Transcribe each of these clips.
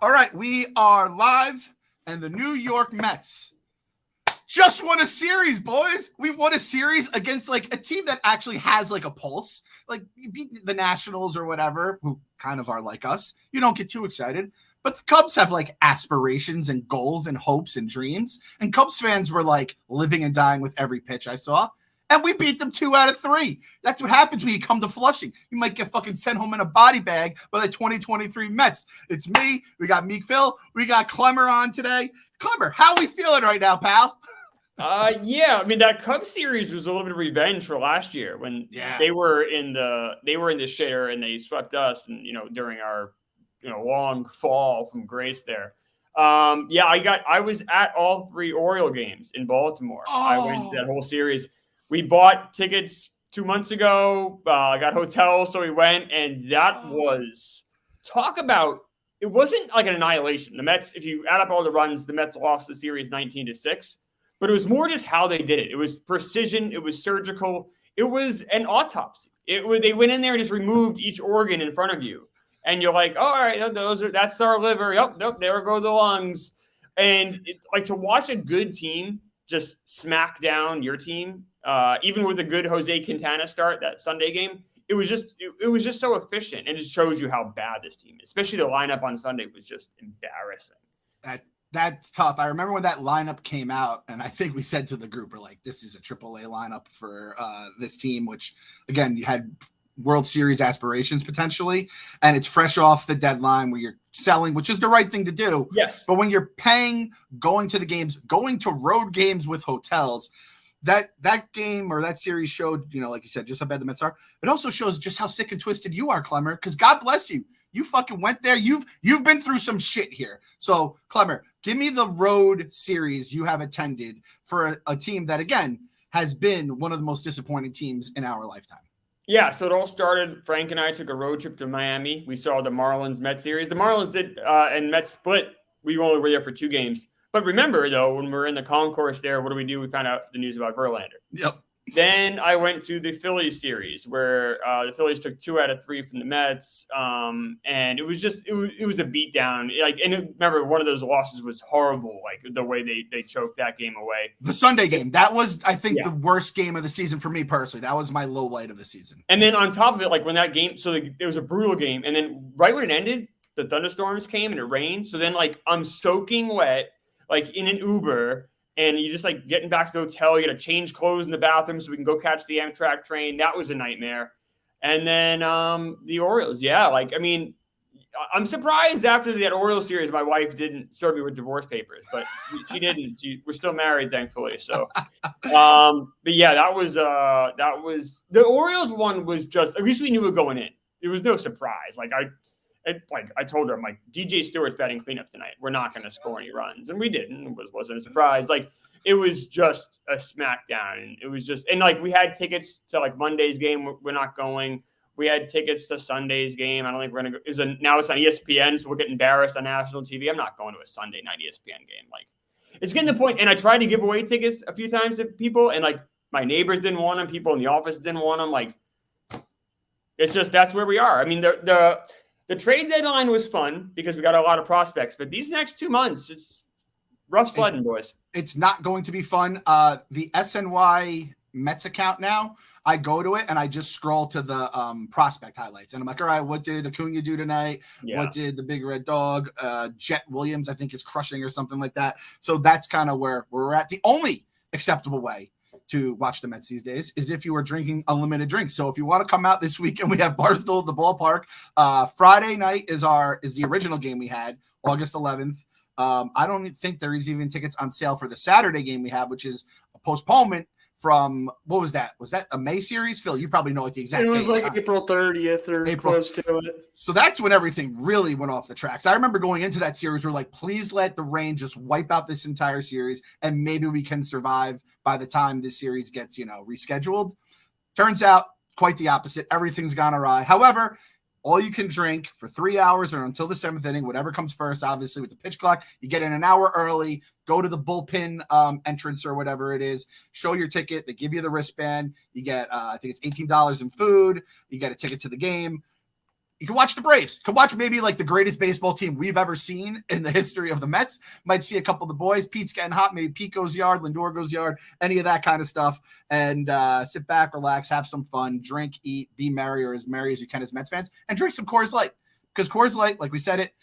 All right, we are live, and the New York Mets just won a series, boys. We won a series against like a team that actually has like a pulse. Like you beat the Nationals or whatever, who kind of are like us. You don't get too excited. But the Cubs have like aspirations and goals and hopes and dreams. And Cubs fans were like living and dying with every pitch I saw. And we beat them 2 out of 3. That's what happens when you come to Flushing. You might get fucking sent home in a body bag by the 2023 Mets. It's me. We got Meek Phil. We got Clemmer on today. Clemmer, how we feeling right now, pal? Yeah. I mean, that Cubs series was a little bit of revenge for last year when they were in the shitter and they swept us, and during our long fall from grace there. I was at all 3 Oriole games in Baltimore. I went to that whole series. We bought tickets 2 months ago. I got hotels, so we went, and that was talk about. It wasn't like an annihilation. The Mets, if you add up all the runs, the Mets lost the series 19-6. But it was more just how they did it. It was precision. It was surgical. It was an autopsy. They went in there and just removed each organ in front of you, and you're like, oh, all right, that's our liver. Yep, there go the lungs. And to watch a good team just smack down your team. Even with a good Jose Quintana start that Sunday game, it was just so efficient, and it shows you how bad this team is. Especially the lineup on Sunday was just embarrassing. That's tough. I remember when that lineup came out, and I think we said to the group, we're like, this is a AAA lineup for this team, which again, you had World Series aspirations potentially, and it's fresh off the deadline where you're selling, which is the right thing to do. Yes. But when you're paying, going to the games, going to road games with hotels, that game or that series showed, like you said, just how bad the Mets are. It also shows just how sick and twisted you are, Clemmer, because God bless you. You fucking went there. You've been through some shit here. So, Clemmer, give me the road series you have attended for a team that, again, has been one of the most disappointing teams in our lifetime. Yeah, so it all started. Frank and I took a road trip to Miami. We saw the Marlins-Mets series. The Marlins did and Mets split. We only were there for 2 games. But remember, though, when we were in the concourse there, what do? We found out the news about Verlander. Yep. Then I went to the Phillies series where the Phillies took 2 out of 3 from the Mets, and it was a beatdown. Remember, one of those losses was horrible, like the way they choked that game away. The Sunday game, that was, I think, the worst game of the season for me personally. That was my low light of the season. And then on top of it, like when that game, it was a brutal game, and then right when it ended, the thunderstorms came and it rained. So then I'm soaking wet, like in an Uber. And you just getting back to the hotel, you got to change clothes in the bathroom so we can go catch the Amtrak train. That was a nightmare. And then the Orioles. Yeah. I'm surprised after that Orioles series, my wife didn't serve me with divorce papers, but she didn't. We're still married, thankfully. So, but yeah, that was the Orioles one was just, at least we knew it going in. It was no surprise. I told her, I'm like, DJ Stewart's batting cleanup tonight. We're not going to score any runs. And we didn't. It wasn't a surprise. It was just a smackdown. And it was just, and we had tickets to Monday's game. We're not going. We had tickets to Sunday's game. I don't think we're going to go. Now it's on ESPN, so we'll get embarrassed on national TV. I'm not going to a Sunday night ESPN game. It's getting to the point, and I tried to give away tickets a few times to people, and my neighbors didn't want them. People in the office didn't want them. It's just, that's where we are. I mean, the trade deadline was fun because we got a lot of prospects, but these next 2 months, it's rough sledding, boys. It's not going to be fun. The SNY Mets account now, I go to it and I just scroll to the prospect highlights. And I'm like, all right, what did Acuna do tonight? Yeah. What did the big red dog? Jet Williams, I think, is crushing or something like that. So that's kind of where we're at. The only acceptable way to watch the Mets these days is if you are drinking unlimited drinks. So if you want to come out this weekend, we have Barstool at the ballpark. Friday night is the original game we had, August 11th. I don't think there is even tickets on sale for the Saturday game we have, which is a postponement from, what was that? Was that a May series? Phil, you probably know the exact date. It was April 30th or close to it. So that's when everything really went off the tracks. I remember going into that series, we're like, please let the rain just wipe out this entire series, and maybe we can survive by the time this series gets, rescheduled. Turns out quite the opposite. Everything's gone awry. However, all you can drink for 3 hours or until the 7th inning, whatever comes first, obviously with the pitch clock, you get in an hour early, go to the bullpen entrance or whatever it is, show your ticket. They give you the wristband. You get, I think it's $18 in food. You get a ticket to the game. You can watch the Braves. You can watch maybe like the greatest baseball team we've ever seen in the history of the Mets. Might see a couple of the boys. Pete's getting hot. Maybe Pete goes yard, Lindor goes yard, any of that kind of stuff. And sit back, relax, have some fun, drink, eat, be merry or as merry as you can as Mets fans, and drink some Coors Light. Because Coors Light, like we said it,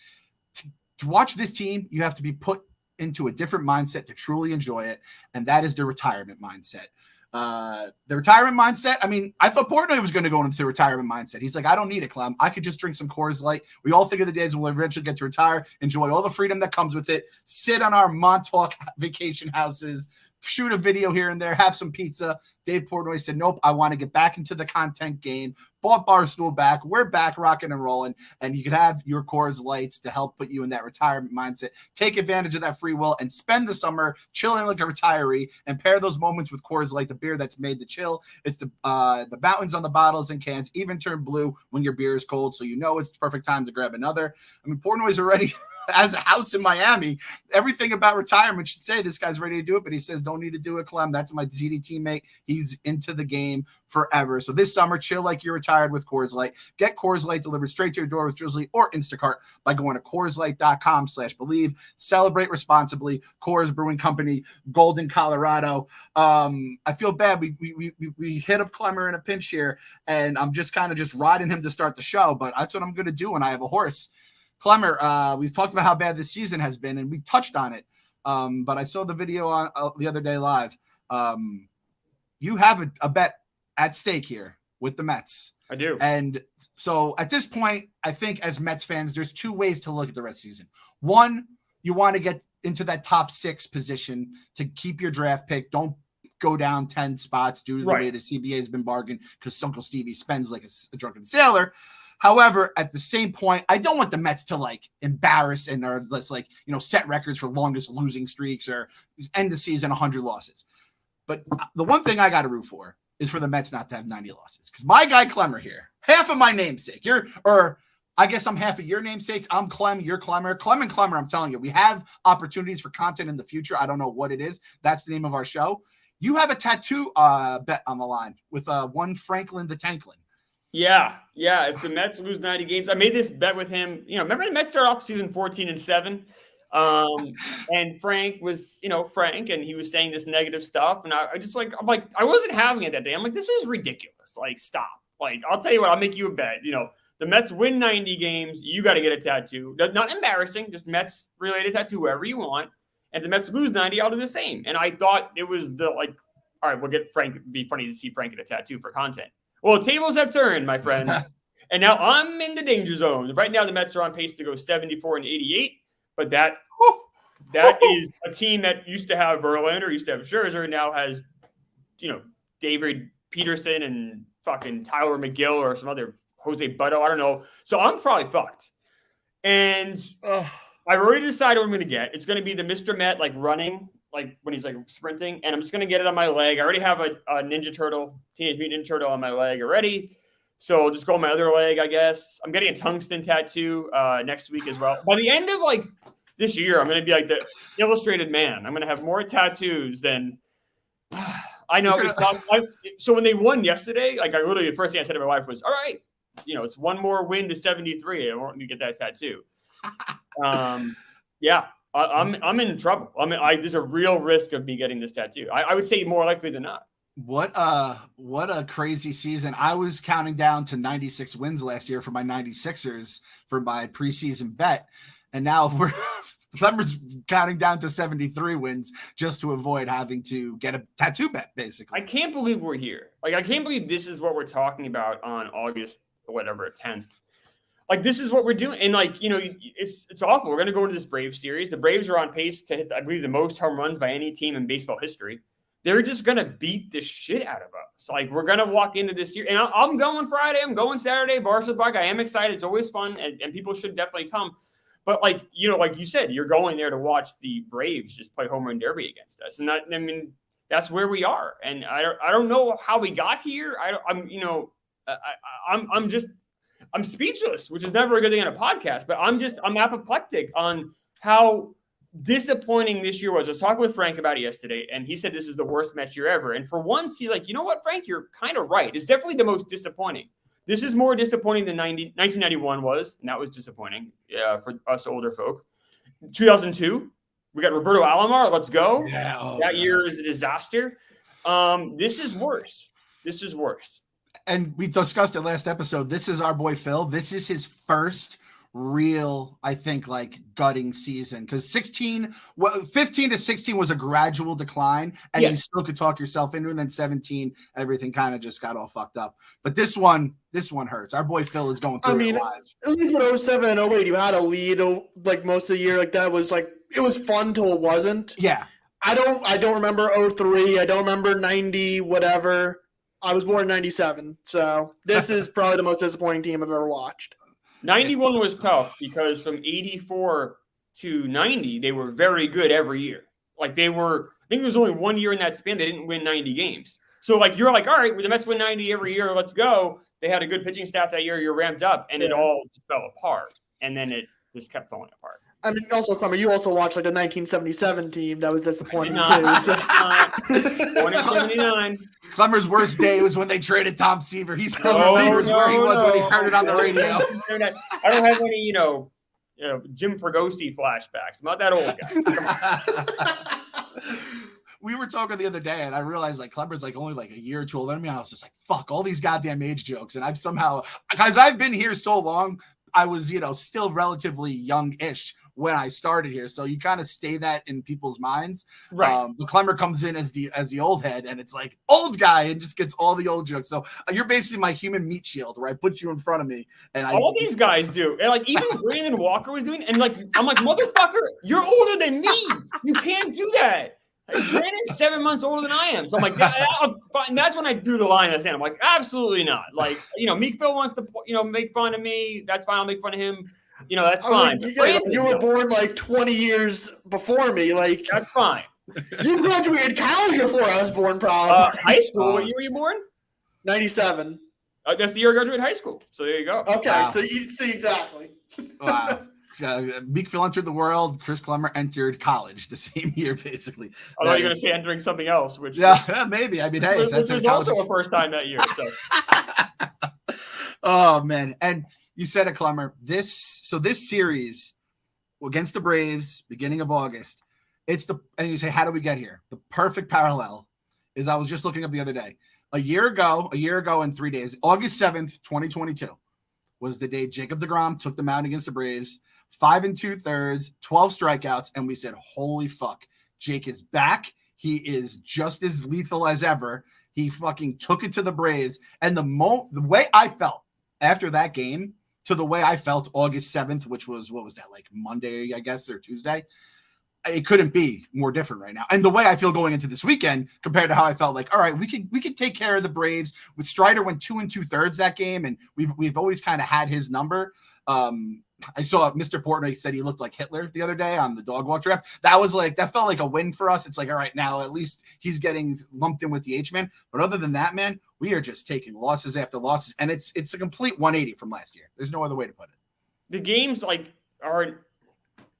to watch this team, you have to be put into a different mindset to truly enjoy it. And that is the retirement mindset. The retirement mindset. I mean, I thought Portnoy was going to go into the retirement mindset. He's like, I don't need it, Clem. I could just drink some Coors Light. We all think of the days when we'll eventually get to retire, enjoy all the freedom that comes with it, sit on our Montauk vacation houses, shoot a video here and there, have some pizza. Dave Portnoy said, nope, I want to get back into the content game. Bought Barstool back. We're back rocking and rolling. And you could have your Coors Lights to help put you in that retirement mindset. Take advantage of that free will and spend the summer chilling like a retiree and pair those moments with Coors Light, the beer that's made to chill. It's the mountains on the bottles and cans even turn blue when your beer is cold. So you know it's the perfect time to grab another. I mean, Portnoy's already has a house in Miami. Everything about retirement should say this guy's ready to do it, but he says, don't need to do it, Clem. That's my ZD teammate. He's into the game forever. So this summer, chill like you're retired with Coors Light. Get Coors Light delivered straight to your door with Drizzly or Instacart by going to CoorsLight.com/believe. Celebrate responsibly. Coors Brewing Company, Golden, Colorado. I feel bad. We hit up Clemmer in a pinch here, and I'm just kind of just riding him to start the show, but that's what I'm going to do when I have a horse. Clemmer, we've talked about how bad this season has been, and we touched on it. But I saw the video on the other day live. You have a bet at stake here with the Mets. I do. And so at this point, I think as Mets fans, there's two ways to look at the rest of the season. One, you want to get into that top 6 position to keep your draft pick. Don't go down 10 spots due to the way the CBA has been bargained because Uncle Stevie spends like a drunken sailor. However, at the same point, I don't want the Mets to like embarrass and or let's like, set records for longest losing streaks or end the season 100 losses. But the one thing I got to root for is for the Mets not to have 90 losses. Because my guy Clemmer here, half of my namesake, I guess I'm half of your namesake. I'm Clem, you're Clemmer. Clem and Clemmer, I'm telling you, we have opportunities for content in the future. I don't know what it is. That's the name of our show. You have a tattoo bet on the line with one Franklin the Tanklin. Yeah. If the Mets lose 90 games, I made this bet with him. Remember the Mets started off season 14-7, and Frank was, Frank, and he was saying this negative stuff, and I wasn't having it that day. I'm like, this is ridiculous. Like, stop. Like, I'll tell you what, I'll make you a bet. The Mets win 90 games, you got to get a tattoo. Not embarrassing, just Mets related tattoo, wherever you want. And the Mets lose 90, I'll do the same. And I thought it was all right, we'll get Frank. It'd be funny to see Frank get a tattoo for content. Well, tables have turned, my friend. And now I'm in the danger zone. Right now, the Mets are on pace to go 74-88. But that is a team that used to have Verlander, used to have Scherzer, now has, David Peterson and fucking Tyler McGill or some other Jose Butto. I don't know. So I'm probably fucked. And I've already decided what I'm going to get. It's going to be the Mr. Met, running, when he's sprinting, and I'm just going to get it on my leg. I already have a Ninja Turtle, Teenage Mutant Ninja Turtle on my leg already. So I'll just go on my other leg, I guess. I'm getting a tungsten tattoo next week as well. By the end of this year, I'm going to be like the illustrated man. I'm going to have more tattoos than I know. So when they won yesterday, I literally, the first thing I said to my wife was, all right, it's one more win to 73. I want me to get that tattoo. Yeah. I'm in trouble. There's a real risk of me getting this tattoo. I would say more likely than not. What a crazy season. I was counting down to 96 wins last year for my 96ers for my preseason bet. And now Clemmer's counting down to 73 wins just to avoid having to get a tattoo bet, basically. I can't believe we're here. I can't believe this is what we're talking about on August, 10th. This is what we're doing. And it's awful. We're going to go into this Braves series. The Braves are on pace to hit, I believe, the most home runs by any team in baseball history. They're just going to beat the shit out of us. We're going to walk into this year. And I'm going Friday. I'm going Saturday. Barstool Park. I am excited. It's always fun. And people should definitely come. But like you said, you're going there to watch the Braves just play home run derby against us. And that's where we are. And I don't know how we got here. I'm speechless, which is never a good thing on a podcast, but I'm apoplectic on how disappointing this year was. I was talking with Frank about it yesterday, and he said this is the worst Mets year ever. And for once, he's like, you know what, Frank, you're kind of right. It's definitely the most disappointing. This is more disappointing than 1991 was, and that was disappointing for us older folk. 2002, we got Roberto Alomar. Let's go. Yeah, that year is a disaster. This is worse. This is worse. And we discussed it last episode. This is our boy Phil. This is his first real, I think, like gutting season, because 15 to 16 was a gradual decline, and you still could talk yourself into it. And then 17, everything kind of just got all fucked up. But this one hurts. Our boy Phil is going through it live. At least with 07 and 08, you had a lead like most of the year. Like that was like it was fun till it wasn't. Yeah. I don't remember 03. I don't remember 90. Whatever. I was born in 97, so this is probably the most disappointing team I've ever watched. 91 was tough because from 84 to 90, they were very good every year. Like they were, I think there was only 1 year in that span they didn't win 90 games. So like you're like, all right, well, the Mets win 90 every year, let's go. They had a good pitching staff that year, you're ramped up, and it all just fell apart. And then it just kept falling apart. I mean, also, Clemmer, you also watched like the 1977 team that was disappointing too. So. 2079. Clemmer's worst day was when they traded Tom Seaver. He still remembers where he was when he heard it on the radio. I don't have any, Jim Fregosi flashbacks. I'm not that old, guys. We were talking the other day, and I realized like Clemmer's like only like a year or two older than me. I was just like, fuck all these goddamn age jokes. And I've somehow, because I've been here so long, I was, still relatively young-ish when I started here. So you kind of stay that in people's minds. Right. But Clemmer comes in as the old head, and it's like old guy and just gets all the old jokes. So you're basically my human meat shield, where I put you in front of me. And all these guys do. And like even Brandon Walker was doing, and like I'm like, motherfucker, you're older than me. You can't do that. Like, Brandon's 7 months older than I am. So I'm like, that's when I drew the line in the sand. I'm like, absolutely not. Like, Meek Phil wants to, make fun of me. That's fine. I'll make fun of him. That's fine. You were born like 20 years before me. Like that's fine. You graduated college before I was born, probably. High school. What year were you born? 97. That's the year I graduated high school. So there you go. Okay, wow. So you see exactly. Wow. Meek Phil entered the world. Chris Clemmer entered college the same year, basically. I thought you were going to say entering something else, which maybe. I mean, hey, if that's was also a first time that year. So. Oh man, and you said it, Clemmer. This series against the Braves, beginning of August. And you say, how do we get here? The perfect parallel is I was just looking up the other day. A year ago in 3 days, August 7th, 2022, was the day Jacob deGrom took the mound against the Braves. 5 2/3, 12 strikeouts, and we said, holy fuck, Jake is back. He is just as lethal as ever. He fucking took it to the Braves. And the way I felt after that game to the way I felt August 7th, which was, what was that, like Monday, I guess, or Tuesday? It couldn't be more different right now. And the way I feel going into this weekend compared to how I felt like, all right, we could take care of the Braves. With Strider went 2 2/3 that game, and we've always kind of had his number. I saw Mr. Portnoy said he looked like Hitler the other day on the dog walk draft. That felt like a win for us. It's like, all right, now at least he's getting lumped in with the H-man. But other than that, man, we are just taking losses after losses. And it's a complete 180 from last year. There's no other way to put it. The games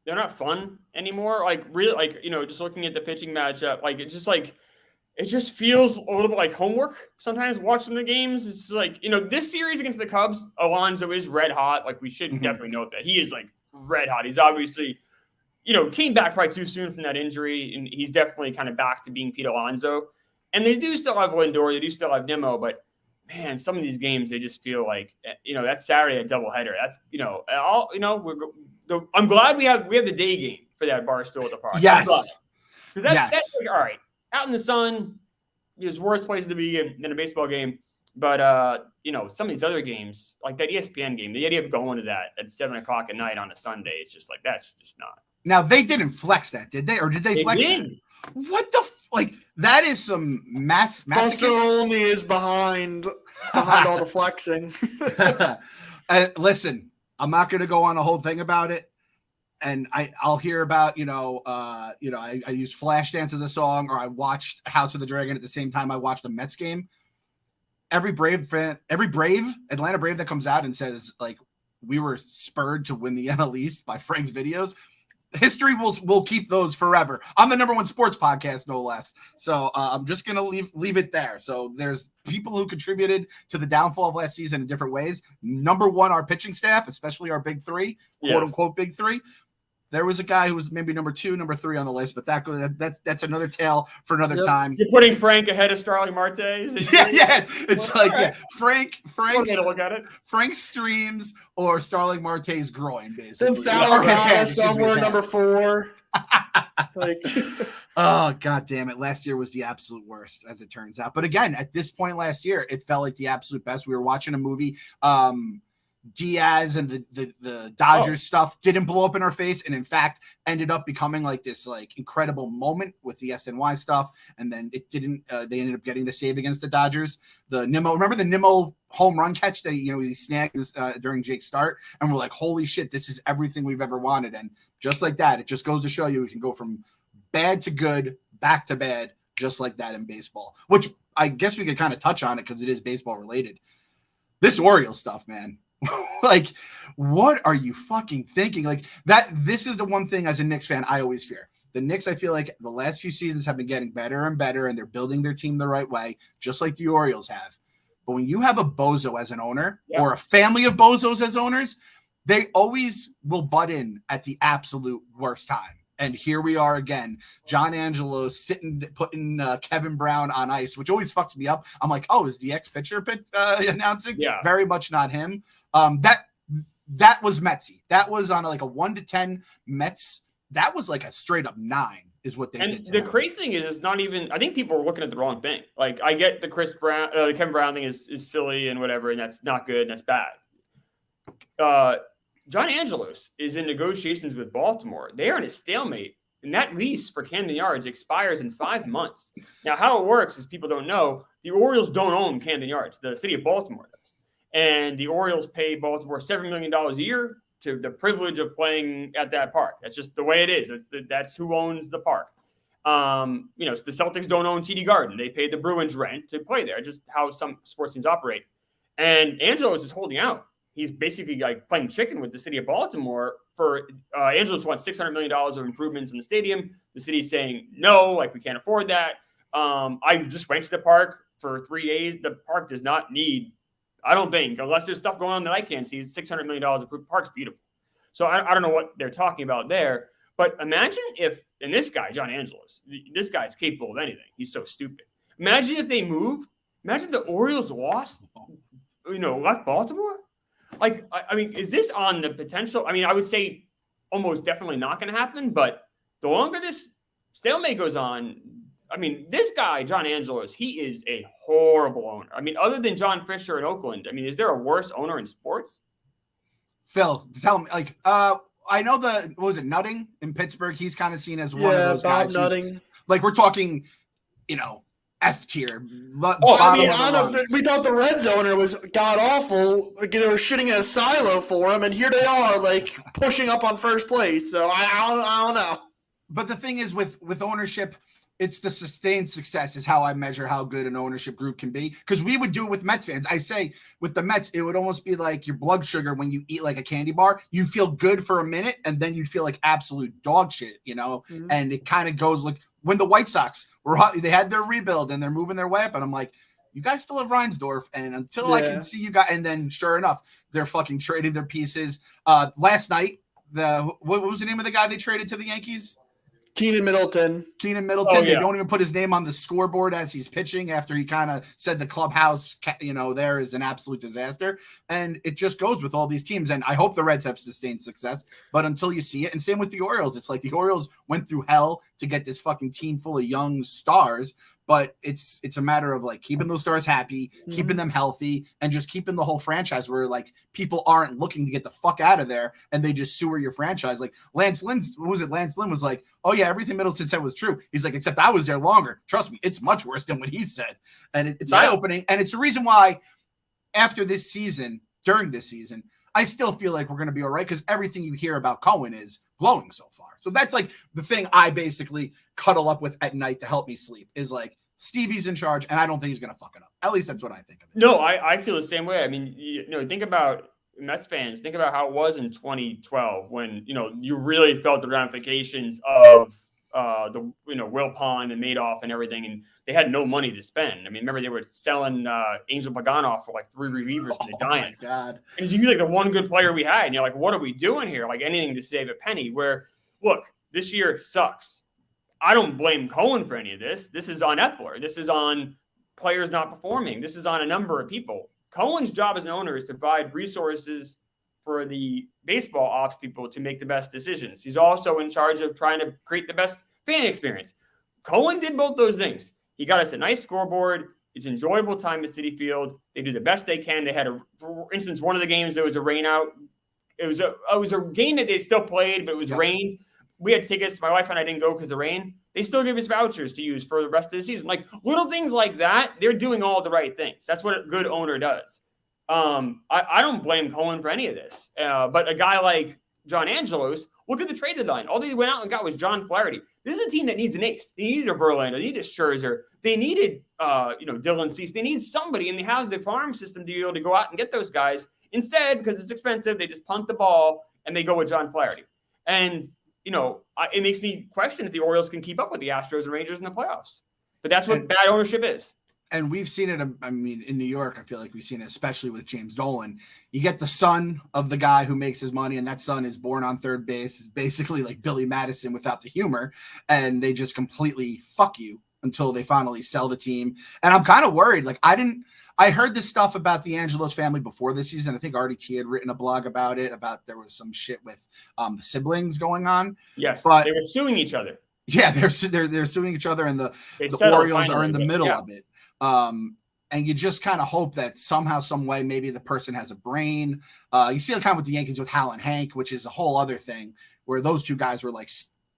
they're not fun anymore. Like really, just looking at the pitching matchup, it just feels a little bit like homework sometimes watching the games. It's like, this series against the Cubs, Alonso is red hot. Like we should definitely note that he is like red hot. He's obviously, came back probably too soon from that injury, and he's definitely kind of back to being Pete Alonso. And they do still have Lindor, they do still have Nimmo, but man, some of these games, they just feel like, that's Saturday, a doubleheader. That's, I'm glad we have the day game for that Barstool at the park. Yes. Because that's like, all right, out in the sun, there's worse places to be than a baseball game. But, some of these other games, like that ESPN game, the idea of going to that at 7 o'clock at night on a Sunday, it's just like, that's just not. Now, they didn't flex that, did they? Or did they flex did. that? What the that is some Buster only is behind all the flexing. Listen, I'm not going to go on a whole thing about it. And I'll hear about, I used Flashdance as a song, or I watched House of the Dragon at the same time I watched the Mets game. Every Atlanta Brave that comes out and says, like, we were spurred to win the NL East by Frank's videos, history will keep those forever. I'm the number one sports podcast, no less. So I'm just gonna leave it there. So there's people who contributed to the downfall of last season in different ways. Number one, our pitching staff, especially our big three, quote unquote big three. There was a guy who was maybe number 2, number 3 on the list, but that's another tale for another time. You're putting Frank ahead of Starling Marte? Yeah. It's like, yeah, Frank's look at it. Frank's streams or Starling Marte's groin, basically. Then somewhere number 4. Like, oh, God damn it. Last year was the absolute worst, as it turns out. But again, at this point last year, it felt like the absolute best. We were watching a movie. Diaz and the Dodgers stuff didn't blow up in our face, and in fact ended up becoming like this like incredible moment with the SNY stuff. And then it didn't. They ended up getting the save against the Dodgers. The Nimmo, remember the Nimmo home run catch that he snagged during Jake's start, and we're like, holy shit, this is everything we've ever wanted. And just like that, it just goes to show you we can go from bad to good, back to bad, just like that in baseball. Which I guess we could kind of touch on it because it is baseball related. This Orioles stuff, man. Like, what are you fucking thinking? Like that. This is the one thing as a Knicks fan I always fear. The Knicks, I feel like the last few seasons have been getting better and better, and they're building their team the right way, just like the Orioles have. But when you have a bozo as an owner or a family of bozos as owners, they always will butt in at the absolute worst time. And here we are again, John Angelo putting Kevin Brown on ice, which always fucks me up. I'm like, oh, is the ex-pitcher announcing? Yeah. Very much not him. That was Metsy. That was on like a 1 to 10 Mets. That was like a straight up 9 is what they did. And the crazy thing is, it's not even, I think people are looking at the wrong thing. Like, I get the Kevin Brown thing is silly and whatever, and that's not good and that's bad. John Angelos is in negotiations with Baltimore. They are in a stalemate, and that lease for Camden Yards expires in 5 months. Now, how it works is people don't know, the Orioles don't own Camden Yards. The city of Baltimore does. And the Orioles pay Baltimore $7 million a year to the privilege of playing at that park. That's just the way it is. That's who owns the park. The Celtics don't own TD Garden. They pay the Bruins rent to play there, just how some sports teams operate. And Angelos is holding out. He's basically like playing chicken with the city of Baltimore for Angelos wants $600 million of improvements in the stadium. The city's saying, no, like we can't afford that. I just went to the park for 3 days. The park does not need, I don't think, unless there's stuff going on that I can't see, $600 million approved. Park's beautiful. So I don't know what they're talking about there. But imagine if, and this guy, John Angelos, this guy's capable of anything. He's so stupid. Imagine if they moved. Imagine if the Orioles left Baltimore. Like, I mean, is this on the potential? I mean, I would say almost definitely not going to happen. But the longer this stalemate goes on, I mean, this guy, John Angelos, he is a horrible owner. I mean, other than John Fisher in Oakland, I mean, is there a worse owner in sports? Phil, tell me, like, I know Nutting in Pittsburgh? He's kind of seen as one of those guys. Nutting. Like, we're talking, F tier. We thought the Reds owner was god awful. Like, they were shitting in a silo for him, and here they are, like, pushing up on first place. So I don't know. But the thing is, with ownership, it's the sustained success is how I measure how good an ownership group can be. Because we would do it with Mets fans. I say with the Mets, it would almost be like your blood sugar when you eat like a candy bar. You feel good for a minute, and then you'd feel like absolute dog shit, Mm-hmm. And it kind of goes like when the White Sox they had their rebuild and they're moving their way up, and I'm like, you guys still have Reinsdorf, and until I can see you guys, and then sure enough, they're fucking trading their pieces. Last night, what was the name of the guy they traded to the Yankees? Keenan Middleton. Oh, They don't even put his name on the scoreboard as he's pitching after he kind of said the clubhouse, there is an absolute disaster. And it just goes with all these teams. And I hope the Reds have sustained success, but until you see it, and same with the Orioles, it's like the Orioles went through hell to get this fucking team full of young stars. But it's a matter of like keeping those stars happy, keeping them healthy, and just keeping the whole franchise where like people aren't looking to get the fuck out of there and they just sewer your franchise. Like Lance Lynn was like, oh yeah, everything Middleton said was true. He's like, except I was there longer. Trust me, it's much worse than what he said. And it's eye-opening. And it's the reason why during this season, I still feel like we're going to be all right because everything you hear about Cohen is glowing so far. So that's like the thing I basically cuddle up with at night to help me sleep is like Stevie's in charge, and I don't think he's going to fuck it up. At least that's what I think of it. No, I feel the same way. I mean, think about Mets fans, think about how it was in 2012 when, you really felt the ramifications of Wilpons and Madoff and everything, and they had no money to spend. I mean, remember they were selling Angel Paganoff for like 3 relievers to the Giants. My God. And he's like the one good player we had, and you're like, what are we doing here? Like anything to save a penny. Where, look, this year sucks. I don't blame Cohen for any of this. This is on Epler. This is on players not performing. This is on a number of people. Cohen's job as an owner is to provide resources for the baseball ops people to make the best decisions. He's also in charge of trying to create the best fan experience. Cohen did both those things. He got us a nice scoreboard. It's enjoyable time at Citi Field. They do the best they can. They had, for instance, one of the games, there was a rain out. It was a game that they still played, but it was rained. We had tickets. My wife and I didn't go because of the rain. They still give us vouchers to use for the rest of the season. Like little things like that, they're doing all the right things. That's what a good owner does. I don't blame Cohen for any of this. But a guy like John Angelos, look at the trade deadline. All they went out and got was John Flaherty. This is a team that needs an ace. They needed a Verlander. They needed a Scherzer. They needed, Dylan Cease. They need somebody, and they have the farm system to be able to go out and get those guys. Instead, because it's expensive, they just punt the ball and they go with John Flaherty. And it makes me question if the Orioles can keep up with the Astros and Rangers in the playoffs. But that's what bad ownership is. And we've seen it, I mean, in New York, I feel like we've seen it, especially with James Dolan. You get the son of the guy who makes his money, and that son is born on third base, basically like Billy Madison without the humor, and they just completely fuck you until they finally sell the team. And I'm kind of worried. Like, I heard this stuff about the Angelos family before this season. I think RDT had written a blog about it, about there was some shit with the siblings going on. Yes, but they were suing each other. Yeah, they're suing each other, and the Orioles are in the middle of it. And you just kind of hope that somehow, some way, maybe the person has a brain. You see it kind of with the Yankees with Hal and Hank, which is a whole other thing, where those two guys were like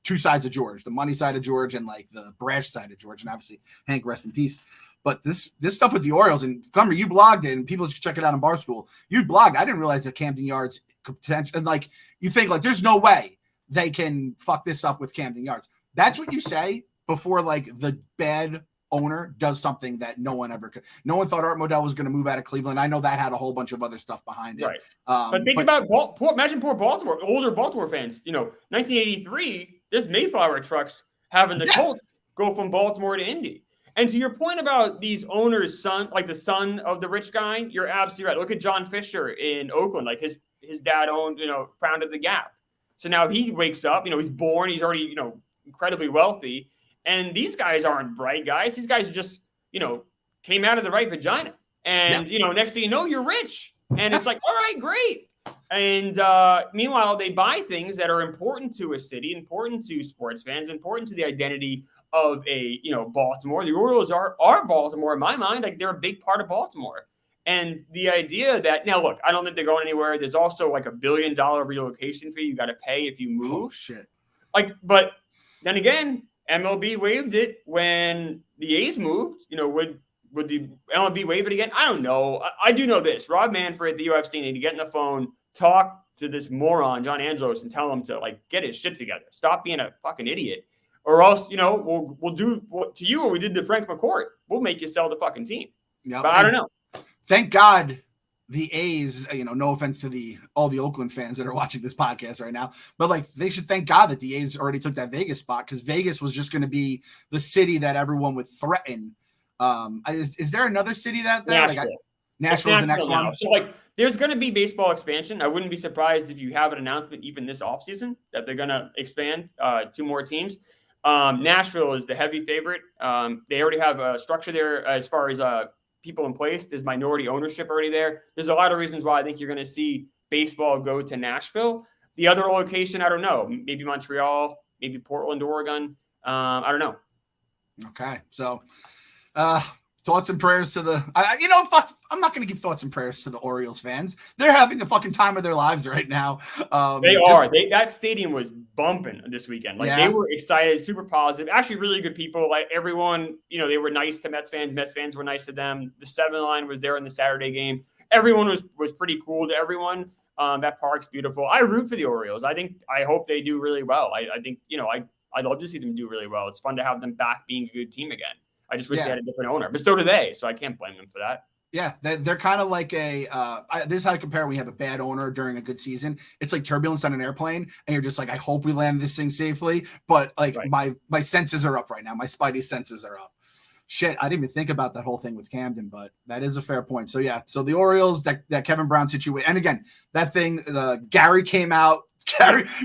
two sides of George, the money side of George and like the brash side of George. And obviously Hank, rest in peace. But this stuff with the Orioles, and Clemmer, you blogged it, and people should check it out on Barstool. You blogged. I didn't realize that Camden Yards could potentially, and like you think like there's no way they can fuck this up with Camden Yards. That's what you say before like the bad owner does something that no one ever could. No one thought Art Modell was going to move out of Cleveland. I know that had a whole bunch of other stuff behind it. Right. But think about imagine poor Baltimore, older Baltimore fans. 1983, there's Mayflower trucks having the Colts go from Baltimore to Indy. And to your point about these owners' son, like the son of the rich guy, you're absolutely right. Look at John Fisher in Oakland. Like his dad owned, founded the Gap. So now he wakes up, he's born, he's already, incredibly wealthy. And these guys aren't bright guys. These guys just, came out of the right vagina. And, next thing you know, you're rich. And it's like, all right, great. And meanwhile, they buy things that are important to a city, important to sports fans, important to the identity of a, Baltimore. The Orioles are Baltimore in my mind. Like, they're a big part of Baltimore. And the idea that, now look, I don't think they're going anywhere. There's also like $1 billion relocation fee you got to pay if you move. Oh, shit. Like, but then again, MLB waived it when the A's moved. Would the MLB waive it again? I don't know. I do know this. Rob Manfred, Theo Epstein, need to get on the phone, talk to this moron, John Angelos, and tell him to, like, get his shit together. Stop being a fucking idiot. Or else, we'll do to you what we did to Frank McCourt. We'll make you sell the fucking team. Yep. But I don't know. Thank God the A's, no offense to all the Oakland fans that are watching this podcast right now, but like they should thank God that the A's already took that Vegas spot, because Vegas was just going to be the city that everyone would threaten. Is there another city that there? Nashville. Nashville's the next one. So like there's going to be baseball expansion. I wouldn't be surprised if you have an announcement even this offseason that they're going to expand 2 more teams. Nashville is the heavy favorite. They already have a structure there as far as people in place. There's minority ownership already there. There's a lot of reasons why I think you're going to see baseball go to Nashville. The other location, I don't know. Maybe Montreal, maybe Portland, Oregon. I don't know. Okay. So thoughts and prayers to the I'm not going to give thoughts and prayers to the Orioles fans. They're having the fucking time of their lives right now. They are. That stadium was bumping this weekend. Like they were excited, super positive. Actually, really good people. Like everyone, they were nice to Mets fans. Mets fans were nice to them. The 7 line was there in the Saturday game. Everyone was pretty cool to everyone. That park's beautiful. I root for the Orioles. I hope they do really well. I think I'd love to see them do really well. It's fun to have them back being a good team again. I just wish they had a different owner, but so do they. So I can't blame them for that. Yeah, they're kind of like this is how I compare when you have a bad owner during a good season. It's like turbulence on an airplane, and you're just like, I hope we land this thing safely. But like my senses are up right now. My spidey senses are up. Shit, I didn't even think about that whole thing with Camden, but that is a fair point. So yeah, so the Orioles, that Kevin Brown situation, and again, that thing, Gary came out.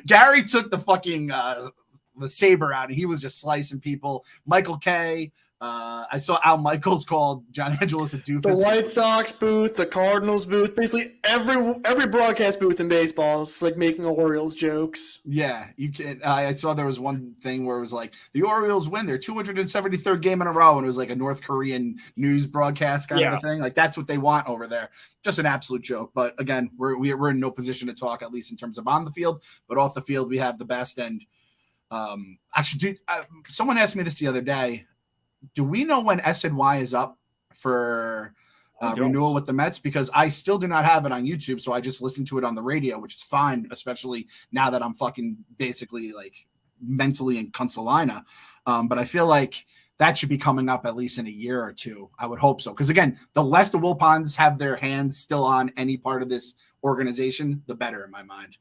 Gary took the fucking the saber out, and he was just slicing people. Michael K. I saw Al Michaels called John Angelos a doofus. The White Sox booth, the Cardinals booth, basically every broadcast booth in baseball is like making Orioles jokes. Yeah, you can. I saw there was one thing where it was like the Orioles win their 273rd game in a row, and it was like a North Korean news broadcast kind of a thing. Like that's what they want over there. Just an absolute joke. But again, we're in no position to talk, at least in terms of on the field, but off the field we have the best. And actually, someone asked me this the other day. Do we know when SNY is up for renewal with the Mets? Because I still do not have it on YouTube, so I just listen to it on the radio, which is fine, especially now that I'm fucking basically like mentally in Consolina. But I feel like that should be coming up at least in a year or two. I would hope so. Because again, the less the Wilpons have their hands still on any part of this organization, the better in my mind.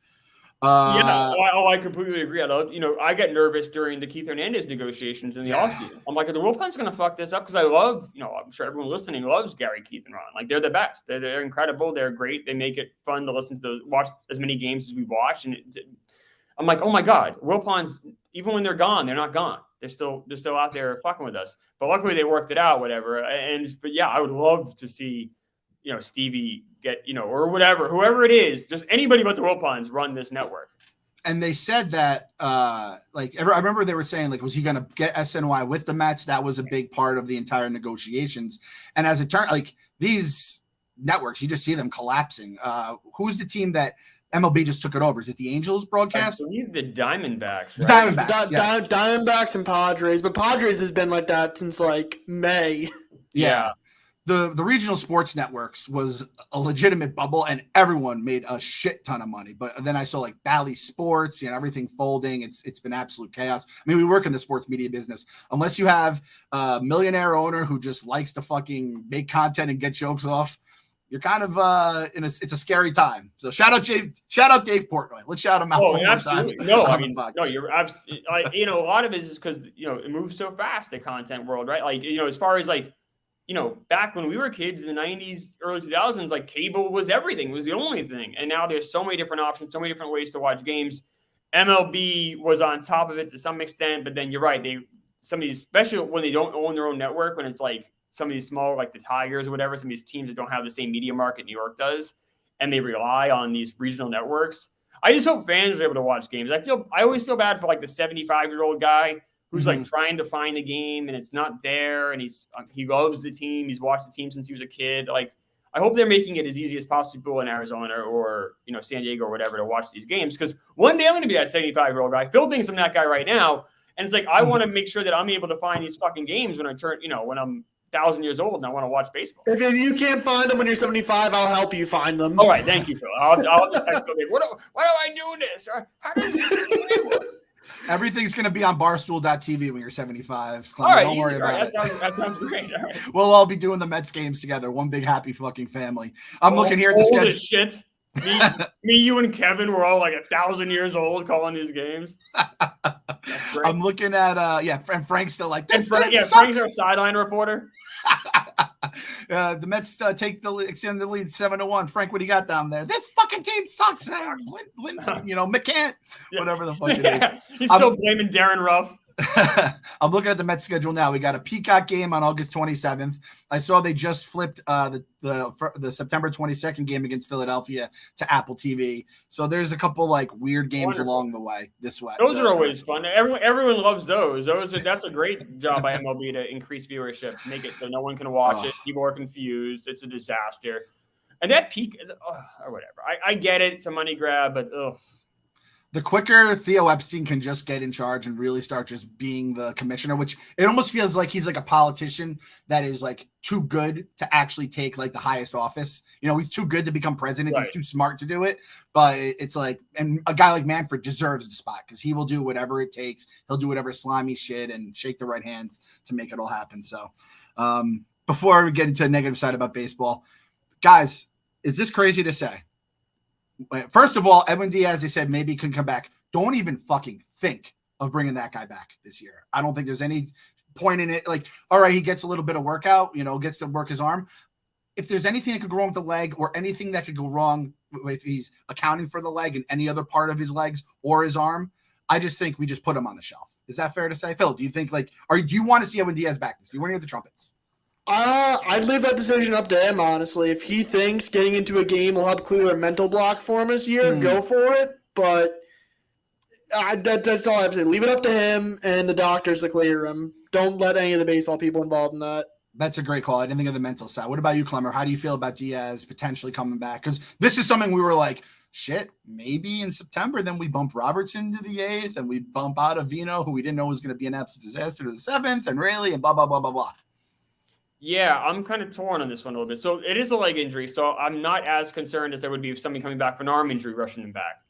I completely agree. I get nervous during the Keith Hernandez negotiations in the offseason. I'm like, are the Wilpons going to fuck this up? Because I love, I'm sure everyone listening loves Gary, Keith, and Ron. Like, they're the best. They're incredible. They're great. They make it fun to listen to watch as many games as we watch. And I'm like, oh my God, Wilpons, even when they're gone, they're not gone. They're still out there fucking with us. But luckily they worked it out, whatever. But yeah, I would love to see, Stevie get, or whatever, whoever it is, just anybody but the Wilpons run this network. And they said that, I remember they were saying, like, was he going to get SNY with the Mets? That was a big part of the entire negotiations. And as it turned, like, these networks, you just see them collapsing. Who's the team that MLB just took it over? Is it the Angels broadcast? I believe the Diamondbacks, right? Diamondbacks and Padres. But Padres has been like that since, like, May. Yeah. The regional sports networks was a legitimate bubble, and everyone made a shit ton of money. But then I saw like Bally Sports, everything folding. It's been absolute chaos. I mean, we work in the sports media business. Unless you have a millionaire owner who just likes to fucking make content and get jokes off, you're kind of it's a scary time. So shout out Dave Portnoy. Let's shout him out. Oh, absolutely. No, I mean, no, you're absolutely. A lot of it is because it moves so fast, the content world, right? Like as far as like. Back when we were kids in the 90s, early 2000s, like cable was everything. It was the only thing. And now there's so many different options, so many different ways to watch games. MLB was on top of it to some extent, but then you're right. Some of these, especially when they don't own their own network, when it's like some of these small, like the Tigers or whatever, some of these teams that don't have the same media market New York does, and they rely on these regional networks. I just hope fans are able to watch games. I always feel bad for like the 75-year-old guy who's like trying to find the game and it's not there, and he loves the team. He's watched the team since he was a kid. Like, I hope they're making it as easy as possible in Arizona or San Diego or whatever to watch these games, because one day I'm going to be that 75-year-old guy. Phil thinks I'm that guy right now, and it's like I want to make sure that I'm able to find these fucking games when I turn, when I'm 1,000 years old and I want to watch baseball. If you can't find them when you're 75, I'll help you find them. All right, thank you, Phil. I'll just text Phil. Why do I do this? How does this work? Everything's going to be on barstool.tv when you're 75. Clem, all right, don't worry about it. That sounds great. All right. We'll all be doing the Mets games together. One big happy fucking family. I'm looking here at the schedule. Shit. Me, you, and Kevin were all like 1,000 years old calling these games. I'm looking at and Frank's still like this. Frank's our sideline reporter. The Mets extend the lead 7-1. Frank, what do you got down there? This fucking team sucks. McCann, whatever the fuck it is. He's still blaming Darren Ruff. I'm looking at the Mets schedule now. We got a Peacock game on August 27th. I saw they just flipped the September 22nd game against Philadelphia to Apple TV. So there's a couple like weird games along the way this way. Those are always fun. Everyone loves those. That's a great job by MLB to increase viewership, make it so no one can watch it. People are confused. It's a disaster. And that peak, or whatever. I get it. It's a money grab, but the quicker Theo Epstein can just get in charge and really start just being the commissioner, which it almost feels like he's like a politician that is like too good to actually take like the highest office. He's too good to become president. Right. He's too smart to do it. But it's like, and a guy like Manfred deserves the spot because he will do whatever it takes. He'll do whatever slimy shit and shake the right hands to make it all happen. So, before we get into the negative side about baseball, guys, is this crazy to say? First of all, Edwin Diaz, they said maybe he couldn't come back. Don't even fucking think of bringing that guy back this year. I don't think there's any point in it. Like, all right, he gets a little bit of workout, gets to work his arm. If there's anything that could go wrong with the leg or anything that could go wrong if he's accounting for the leg and any other part of his legs or his arm, I just think we just put him on the shelf. Is that fair to say? Phil, do you think do you want to see Edwin Diaz back? Do you want to hear the trumpets? I'd leave that decision up to him, honestly. If he thinks getting into a game will help clear a mental block for him this year, go for it. But that's all I have to say. Leave it up to him and the doctors to clear him. Don't let any of the baseball people involved in that. That's a great call. I didn't think of the mental side. What about you, Clemmer? How do you feel about Diaz potentially coming back? Because this is something we were like, shit, maybe in September, then we bump Robertson to the 8th and we bump out Avino, who we didn't know was going to be an absolute disaster, to the 7th, and Rayleigh, and blah, blah, blah, blah, blah. Yeah, I'm kind of torn on this one a little bit. So it is a leg injury, so I'm not as concerned as I would be if somebody coming back from an arm injury rushing them back.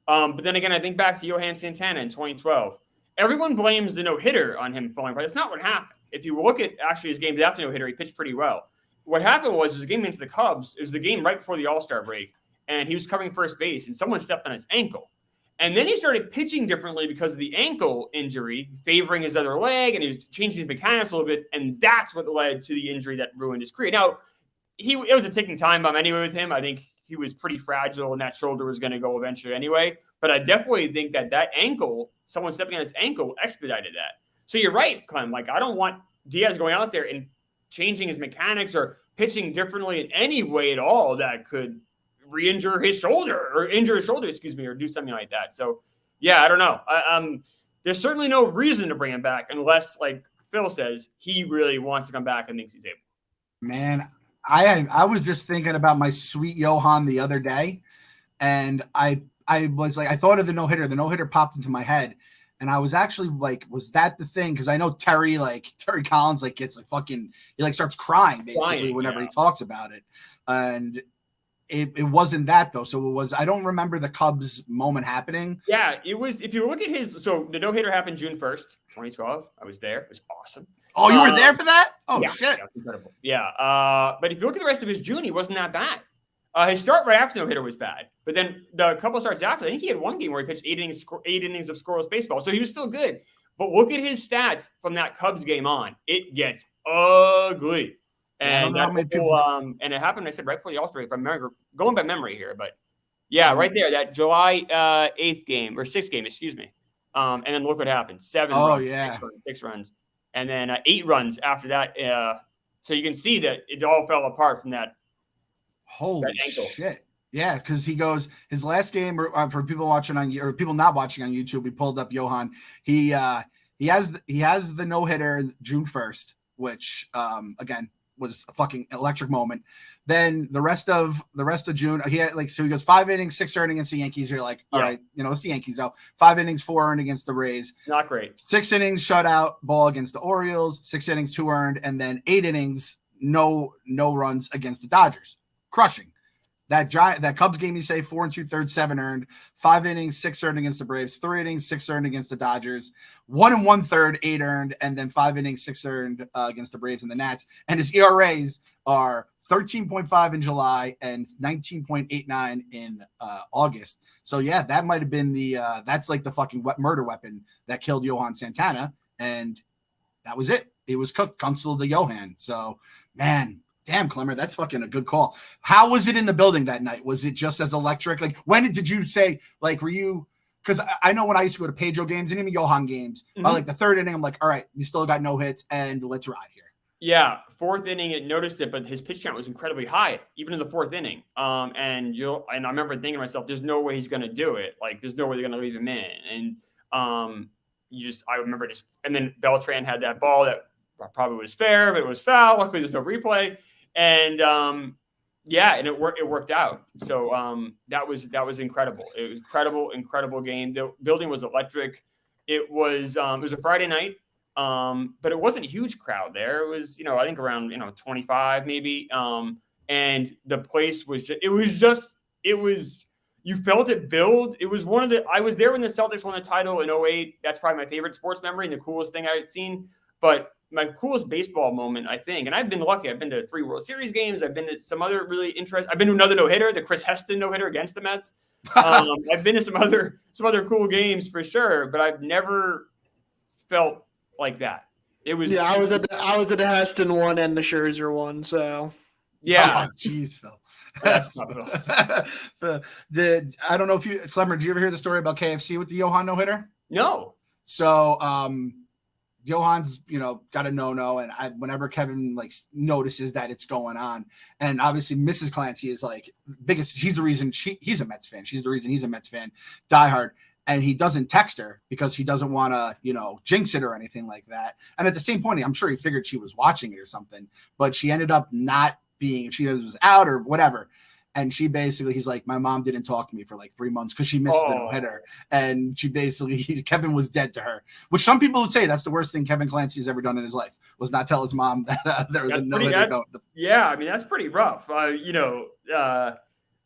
But then again, I think back to Johan Santana in 2012. Everyone blames the no-hitter on him falling apart. That's not what happened. If you look at actually his games after no-hitter, he pitched pretty well. What happened was it was a game against the Cubs. It was the game right before the All-Star break, and he was covering first base, and someone stepped on his ankle. And then he started pitching differently because of the ankle injury, favoring his other leg, and he was changing his mechanics a little bit, and that's what led to the injury that ruined his career. Now, it was a ticking time bomb anyway with him. I think he was pretty fragile, and that shoulder was going to go eventually anyway. But I definitely think that ankle, someone stepping on his ankle, expedited that. So you're right, Clem. Like, I don't want Diaz going out there and changing his mechanics or pitching differently in any way at all that could re-injure his shoulder or injure his shoulder, or do something like that. So, yeah, I don't know. There's certainly no reason to bring him back unless, like Phil says, he really wants to come back and thinks he's able. Man, I was just thinking about my sweet Johan the other day, and I was like, I thought of the no-hitter. The no-hitter popped into my head, and I was actually like, was that the thing? Because I know Terry Collins gets fucking, he starts crying basically whenever he talks about it, and it wasn't that though. So it was, I don't remember the Cubs moment happening. Yeah, it was. If you look at so the no-hitter happened June 1st, 2012. I was there. It was awesome. Oh, you were there for that? Oh, yeah, shit. That's incredible. Yeah. But if you look at the rest of his June, he wasn't that bad. His start right after no-hitter was bad. But then the couple starts after, I think he had one game where he pitched 8 innings of scoreless baseball. So he was still good. But look at his stats from that Cubs game on. It gets ugly. And and it happened, I said, right before the All-Star break, if I remember, going by memory here. But, yeah, right there, that July 8th game, or 6th game, excuse me. And then look what happened. 7 runs, yeah. 6 runs. And then 8 runs after that. So you can see that it all fell apart from that. Holy shit. Yeah, because he goes, his last game, for people watching or people not watching on YouTube, we pulled up Johan. He has the no-hitter June 1st, which, again, was a fucking electric moment. Then the rest of June, he had so he goes 5 innings, 6 earned against the Yankees. You're like, all right, it's the Yankees out. 5 innings, 4 earned against the Rays. Not great. 6 innings shutout ball against the Orioles. 6 innings, 2 earned, and then 8 innings, no runs against the Dodgers. Crushing. That Cubs game, you say 4 2/3, 7 earned, 5 innings, 6 earned against the Braves, 3 innings, 6 earned against the Dodgers, 1 1/3, 8 earned, and then 5 innings, 6 earned against the Braves and the Nats. And his ERAs are 13.5 in July and 19.89 in August. So yeah, that might have been that's like the fucking murder weapon that killed Johan Santana, and that was it. It was cooked. Kunstl the Johan. So man. Damn, Clemmer, that's fucking a good call. How was it in the building that night? Was it just as electric? Like, when did you say, were you, because I know when I used to go to Pedro games and even Johan games, by the 3rd inning, I'm like, all right, we still got no hits and let's ride here. Yeah, 4th inning, it noticed it, but his pitch count was incredibly high, even in the 4th inning. And I remember thinking to myself, there's no way he's going to do it. Like, there's no way they're going to leave him in. And I remember and then Beltran had that ball that probably was fair, but it was foul. Luckily, there's no replay. And and it worked out. So that was incredible. It was incredible game. The building was electric. It was a Friday night, but it wasn't a huge crowd there. It was I think around 25 maybe. And the place was you felt it build. It was I was there when the Celtics won the title in 2008. That's probably my favorite sports memory and the coolest thing I had seen. But my coolest baseball moment, I think. And I've been lucky. I've been to 3 World Series games. I've been to some other really interesting. I've been to another no-hitter, the Chris Heston no-hitter against the Mets. I've been to some other cool games for sure, but I've never felt like that. It was I was at the Heston one and the Scherzer one, so yeah. Jeez, Phil. That's not Phil. I don't know if you, Clem, did you ever hear the story about KFC with the Johan no-hitter? No. So Johan's, got a no-no, and whenever Kevin notices that it's going on, and obviously Mrs. Clancy is biggest. She's the reason he's a Mets fan. She's the reason he's a Mets fan, diehard. And he doesn't text her because he doesn't want to, jinx it or anything like that. And at the same point, I'm sure he figured she was watching it or something, but she ended up not being, she was out or whatever. And she basically, he's like, my mom didn't talk to me for 3 months because she missed the no-hitter. And she basically, Kevin was dead to her, which some people would say that's the worst thing Kevin Clancy has ever done in his life, was not tell his mom that there was a no-hitter. Yeah, I mean, that's pretty rough.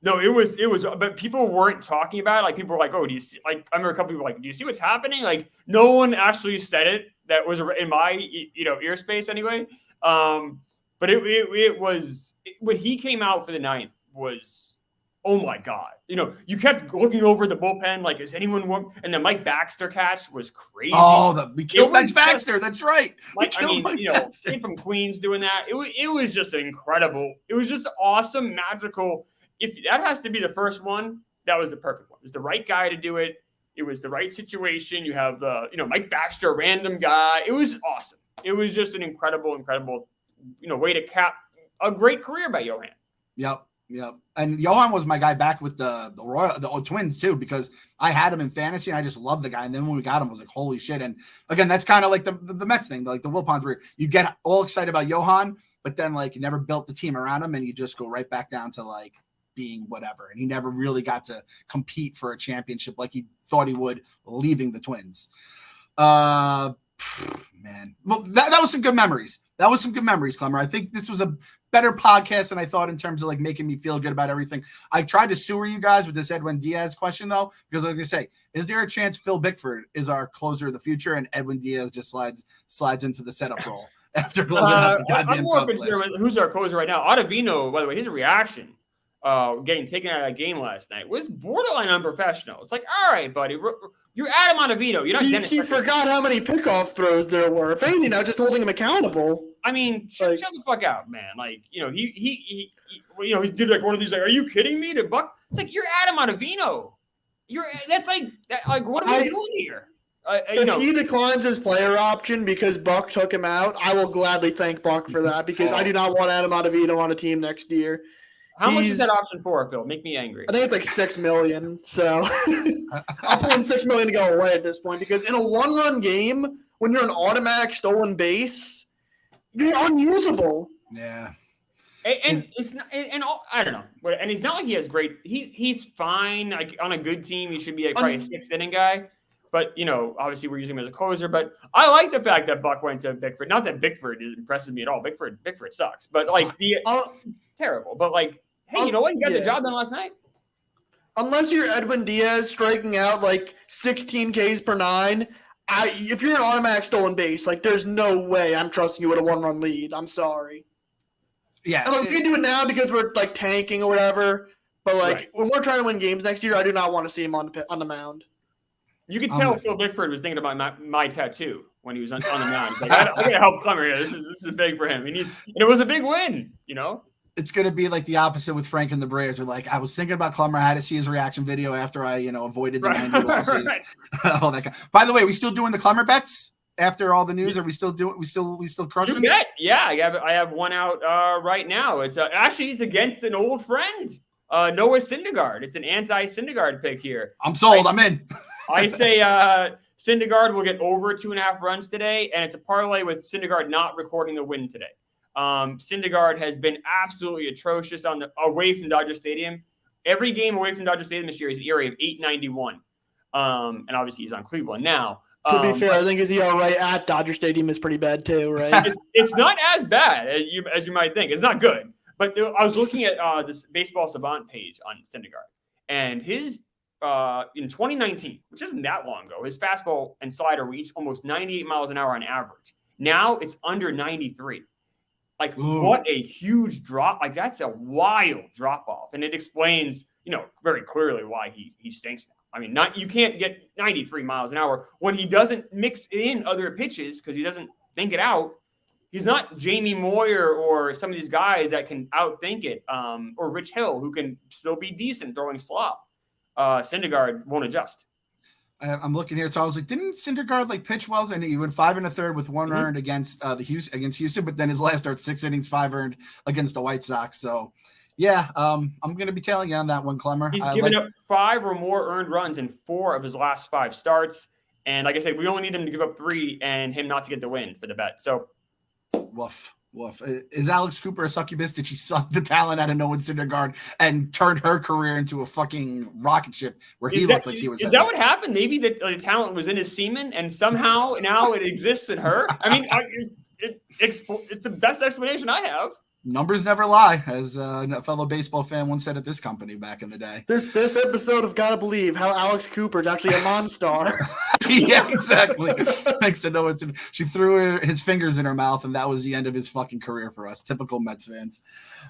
No, it was, but people weren't talking about it. People were like, oh, do you see, I remember a couple people do you see what's happening? No one actually said it that was in my, ear space anyway. But it was, when he came out for the 9th was, oh my God. You kept looking over the bullpen, is anyone warm? And the Mike Baxter catch was crazy. Oh, we killed Mike Baxter. That's right. Kid from Queens doing that. It was just incredible. It was just awesome, magical. If that has to be the first one, that was the perfect one. It was the right guy to do it. It was the right situation. You have Mike Baxter, a random guy. It was awesome. It was just an incredible, way to cap a great career by Johan. Yep. And Johan was my guy back with the Twins too, because I had him in fantasy and I just loved the guy. And then when we got him, I was like, holy shit. And again, that's kind of like the Mets thing, the Wilpons, where you get all excited about Johan, but then you never built the team around him and you just go right back down to being whatever. And he never really got to compete for a championship like he thought he would leaving the Twins. Man. Well, that was some good memories. That was some good memories, Clemmer. I think this was a better podcast than I thought in terms of making me feel good about everything. I tried to sewer you guys with this Edwin Diaz question though, because I was going to say, is there a chance Phil Bickford is our closer of the future and Edwin Diaz just slides into the setup role after closing out the goddamn I'm more concerned with who's our closer right now. Ottavino, by the way, his reaction getting taken out of that game last night was borderline unprofessional. It's all right, buddy, you're Adam Ottavino. You're not Dennis. He forgot how many pickoff throws there were. If anything, now just holding him accountable. I mean, shut the fuck out, man. He did one of these. Are you kidding me? To Buck, it's you're Adam Ottavino. What are we doing here? If he declines his player option because Buck took him out, I will gladly thank Buck for that because I do not want Adam Ottavino on a team next year. How much is that option for, Phil? Make me angry. I think it's $6 million. So I'll put him $6 million to go away at this point because in a one-run game, when you're an automatic stolen base, you're unusable. Yeah. And it's not, and I don't know. And it's not like he has great. He's fine. On a good team, he should be probably a 6th inning guy. But obviously we're using him as a closer. But I like the fact that Buck went to Bickford. Not that Bickford impresses me at all. Bickford sucks. But terrible. But hey, you know what? You got the job done last night. Unless you're Edwin Diaz striking out 16 Ks per 9, if you're an automatic stolen base, there's no way I'm trusting you with a 1-run lead. I'm sorry. Yeah. We can do it now because we're tanking or whatever. But when we're trying to win games next year, I do not want to see him on the mound. You could tell Phil Bickford was thinking about my tattoo when he was on the mound. He's I got to help Clemmer here. This is big for him. And it was a big win. It's going to be the opposite with Frank and the Braves. I was thinking about Clemmer. I had to see his reaction video after I, avoided the 90 losses. All that. All by the way, we still doing the Clemmer bets after all the news? Are we still doing? We still crushing? You bet. Yeah, I have one out right now. It's actually it's against an old friend, Noah Syndergaard. It's an anti-Syndergaard pick here. I'm sold. I'm in. I say Syndergaard will get over 2.5 runs today, and it's a parlay with Syndergaard not recording the win today. Syndergaard has been absolutely atrocious away from Dodger Stadium. Every game away from Dodger Stadium this year is an ERA of 8.91. And obviously he's on Cleveland now. To be fair, I think his ERA at Dodger Stadium is pretty bad too, right? It's not as bad as you might think. It's not good. But I was looking at this Baseball Savant page on Syndergaard, and his in 2019, which isn't that long ago, his fastball and slider reached almost 98 miles an hour on average. Now it's under 93. Like, Ooh. what a huge drop. Like, that's a wild drop off. And it explains, very clearly why he stinks now. I mean, you can't get 93 miles an hour when he doesn't mix in other pitches because he doesn't think it out. He's not Jamie Moyer or some of these guys that can outthink it, or Rich Hill, who can still be decent throwing slop. Syndergaard won't adjust. I'm looking here. So I was like, didn't Syndergaard pitch well? And he went 5 1/3 with 1 earned against Houston, but then his last start 6 innings, 5 earned against the White Sox. So yeah, I'm going to be tailing you on that one, Clemmer. He's given up 5 or more earned runs in 4 of his last 5 starts. And like I said, we only need him to give up 3 and him not to get the win for the bet. So woof. Is Alex Cooper a succubus? Did she suck the talent out of Noah Syndergaard and turned her career into a fucking rocket ship where he looked like he was? Is that what happened? Maybe the talent was in his semen and somehow now it exists in her? I mean, it's the best explanation I have. Numbers never lie, as a fellow baseball fan once said at this company back in the day. This episode of Gotta Believe how Alex Cooper is actually a monster. Yeah, exactly. Thanks to Noah. She threw his fingers in her mouth, and that was the end of his fucking career for us. Typical Mets fans.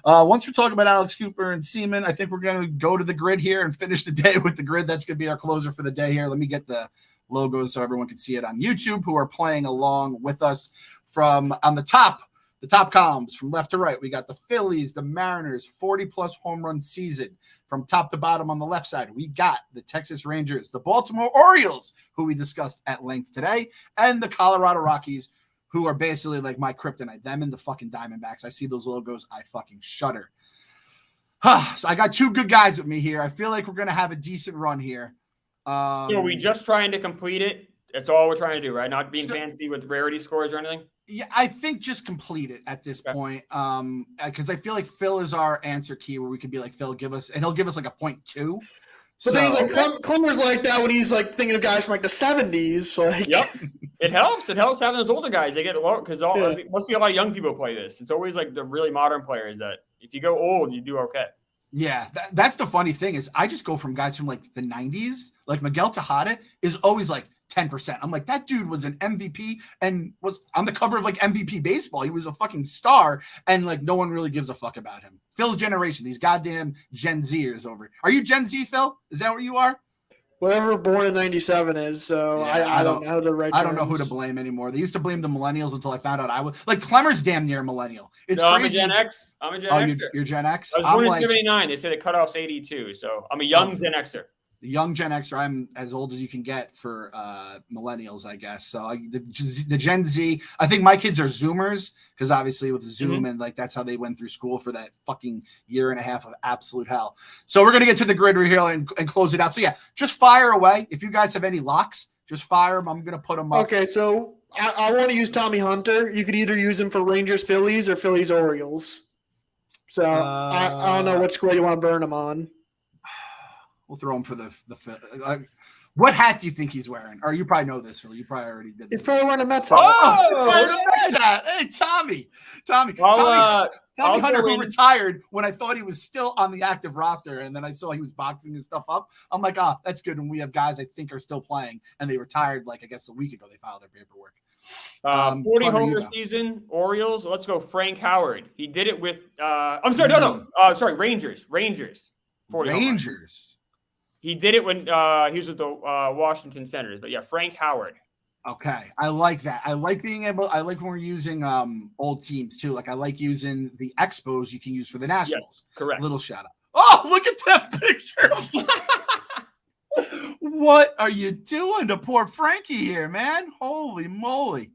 Once we're talking about Alex Cooper and Seaman, I think we're going to go to the grid here and finish the day with the grid. That's going to be our closer for the day here. Let me get the logos so everyone can see it on YouTube who are playing along with us. From on the top columns from left to right, we got the Phillies, the Mariners, 40-plus home run season. From top to bottom on the left side, we got the Texas Rangers, the Baltimore Orioles, who we discussed at length today, and the Colorado Rockies, who are basically like my kryptonite. Them and the fucking Diamondbacks. I see those logos, I fucking shudder. So I got 2 good guys with me here. I feel like we're going to have a decent run here. So are we just trying to complete it? That's all we're trying to do, right? Not being fancy with rarity scores or anything? Yeah, I think just complete it at this point. Because I feel like Phil is our answer key where we could be like, Phil, give us, and he'll give us like a 0.2. But then he's like, Clemmer's like that when he's like thinking of guys from like the 70s. Like, yep. It helps. It helps having those older guys. They get low because must be a lot of young people play this. It's always like the really modern players that if you go old, you do okay. Yeah, that's the funny thing is I just go from guys from like the 90s, like Miguel Tejada is always like 10%. I'm like, that dude was an MVP and was on the cover of like MVP baseball. He was a fucking star and like no one really gives a fuck about him. Phil's generation, these goddamn Gen Zers over. Are you Gen Z, Phil? Is that what you are? Whatever born in 97 is. So yeah, I don't know the right I don't know who to blame anymore. They used to blame the millennials until I found out I was like Clemmer's damn near a millennial. It's crazy. I'm a Gen X. I'm a Gen Xer. You're Gen X? I was born in 79. They say the cutoff's 82. So I'm a young Gen Xer. The young Gen Xer, I'm as old as you can get for millennials, I guess. So the Gen Z, I think my kids are Zoomers because obviously with Zoom and like that's how they went through school for that fucking year and a half of absolute hell. So we're going to get to the grid here and close it out. So yeah, just fire away. If you guys have any locks, just fire them. I'm going to put them up. Okay, so I want to use Tommy Hunter. You could either use him for Rangers, Phillies, or Phillies, Orioles. So I don't know which square you want to burn him on. We'll throw him for the what hat do you think he's wearing? Or you probably know this, Phil. You probably already did. He's probably wearing a Mets hat. Mets hat. Hey, Tommy, Tommy Hunter, who retired when I thought he was still on the active roster, and then I saw he was boxing his stuff up. I'm like, that's good. And we have guys I think are still playing, and they retired like I guess a week ago. They filed their paperwork. 40 homer season, Orioles. Let's go, Frank Howard. He did it with. Rangers. 40 Rangers. Homers. He did it when he was with the Washington Senators. But yeah, Frank Howard. Okay, I like that. I like when we're using old teams too. Like I like using the Expos you can use for the Nationals. Yes, correct. Little shout out. Oh, look at that picture. What are you doing to poor Frankie here, man? Holy moly.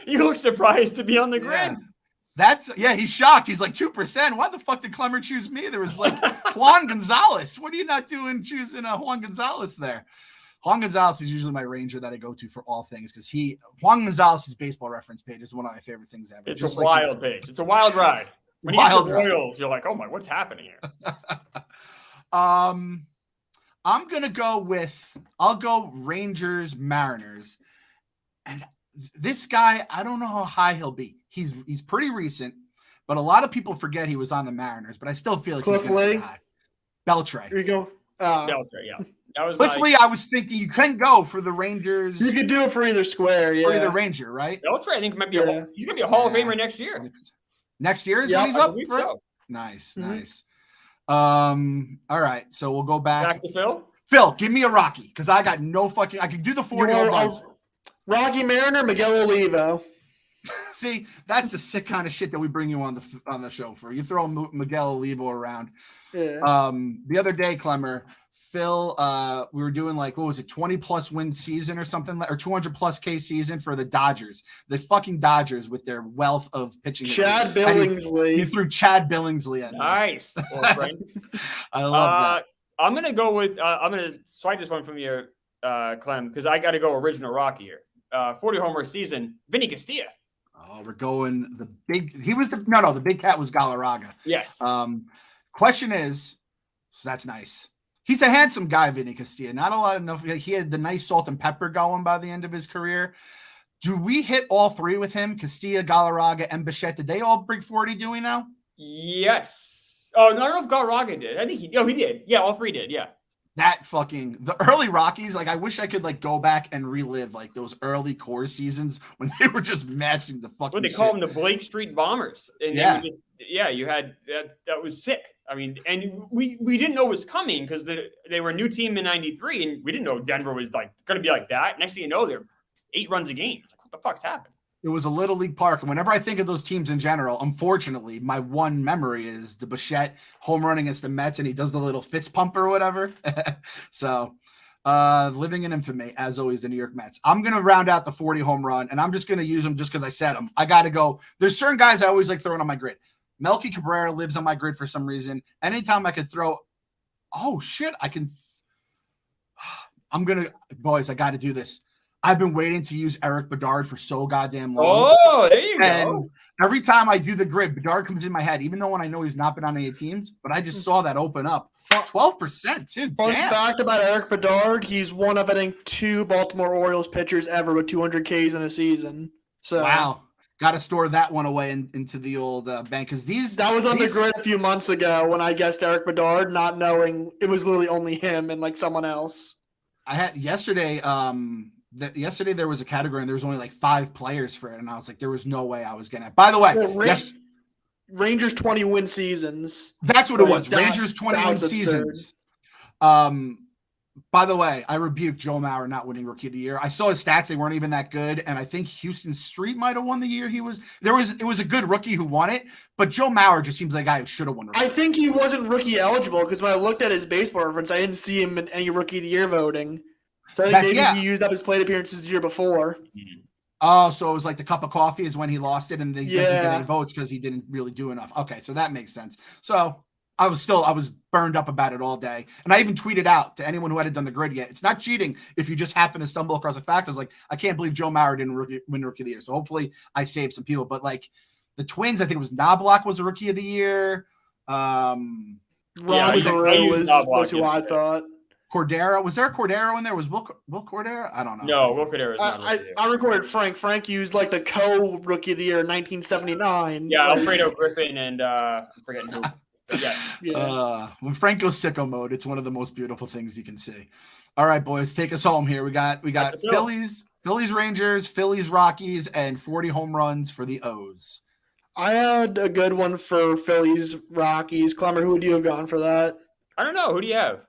You look surprised to be on the grid. He's shocked. He's like 2%. Why the fuck did Clemmer choose me? There was like Juan Gonzalez. What are you not doing choosing Juan Gonzalez there? Juan Gonzalez is usually my ranger that I go to for all things because Juan Gonzalez's baseball reference page is one of my favorite things ever. It's just a wild page. It's a wild ride. When you get the Royals, you're like, oh my, what's happening here? I'm gonna I'll go Rangers, Mariners, and this guy, I don't know how high he'll be. He's pretty recent, but a lot of people forget he was on the Mariners. But I still feel like he's going to be high. Beltre. Here you go. Beltre, yeah. Cliffley, I was thinking you can go for the Rangers. You could do it for either square, or either Ranger, right? That's right. I think it might be he's going to be a Hall of Famer next year. Next year is when he's up? So. Nice, nice. All right, so we'll go back to Phil. Phil, give me a Rocky because I got no fucking. I can do the 40 home runs. Rocky Mariner, Miguel Olivo. See, that's the sick kind of shit that we bring you on the show for. You throw Miguel Olivo around. Yeah. The other day, Clemmer, Phil, we were doing like, what was it, 20+ win season or something, or 200+ K season for the Dodgers, the fucking Dodgers with their wealth of pitching. Chad Billingsley. You threw Chad Billingsley at me. Nice. I love that. I'm gonna go with. I'm gonna swipe this one from you, Clem, because I got to go original Rocky here. 40 homer season, Vinny Castilla. Oh, we're going the big. He was the big cat was Galarraga. Yes. Question is, so that's nice. He's a handsome guy, Vinny Castilla. Not a lot enough. He had the nice salt and pepper going by the end of his career. Do we hit all three with him? Castilla, Galarraga, and Bichette? Did they all break 40? Do we know? Yes. Oh, no, I don't know if Galarraga did. I think he did. Yeah, all three did. Yeah. The early Rockies, like I wish I could like go back and relive like those early core seasons when they were just matching the fucking. What they call them, the Blake Street Bombers. And you had that was sick. I mean, and we didn't know it was coming because they were a new team in '93, and we didn't know Denver was like going to be like that. Next thing you know, they're 8 runs a game. It's like, what the fuck's happened? It was a little league park. And whenever I think of those teams in general, unfortunately, my one memory is the Bichette home run against the Mets, and he does the little fist pump or whatever. So living in infamy, as always, the New York Mets. I'm going to round out the 40 home run, and I'm just going to use them just because I said them. I got to go. There's certain guys I always like throwing on my grid. Melky Cabrera lives on my grid for some reason. Anytime I could throw, boys, I got to do this. I've been waiting to use Eric Bedard for so goddamn long. Oh, there you go. Every time I do the grid, Bedard comes in my head, even though when I know he's not been on any teams, but I just saw that open up. 12% too. Fun fact about Eric Bedard, he's one of, I think, 2 Baltimore Orioles pitchers ever with 200 Ks in a season. So wow. Got to store that one away into the old bank because that was on the grid a few months ago when I guessed Eric Bedard, not knowing it was literally only him and like someone else. I had yesterday. Yesterday there was a category and there was only like 5 players for it, and I was like, there was no way I was gonna. By the way, Rangers 20 win seasons. That's what it was. Rangers 20 win seasons. By the way, I rebuked Joe Mauer not winning Rookie of the Year. I saw his stats; they weren't even that good, and I think Houston Street might have won the year. It was a good rookie who won it, but Joe Mauer just seems like a guy who should have won. I think he wasn't rookie eligible because when I looked at his baseball reference, I didn't see him in any Rookie of the Year voting. So I think maybe he used up his plate appearances the year before. Oh, so it was like the cup of coffee is when he lost it and they doesn't get any votes because he didn't really do enough. Okay, so that makes sense. So I was burned up about it all day. And I even tweeted out to anyone who hadn't done the grid yet. It's not cheating if you just happen to stumble across a fact. I was like, I can't believe Joe Mauer didn't win Rookie of the Year. So hopefully I saved some people. But like the Twins, I think it was Knobloch was a Rookie of the Year. Ron was who I thought. Cordero, was there a Cordero in there? Was Will Cordero? I don't know. No, Will Cordero is not. I recorded Frank. Frank used like the Rookie of the Year in 1979. Yeah, Alfredo Griffin and I'm forgetting who. Yeah. When Frank goes sicko mode, it's one of the most beautiful things you can see. All right, boys, take us home here. We got Phillies, Rangers, Phillies, Rockies, and 40 home runs for the O's. I had a good one for Phillies, Rockies. Clemmer, who would you have gone for that? I don't know. Who do you have?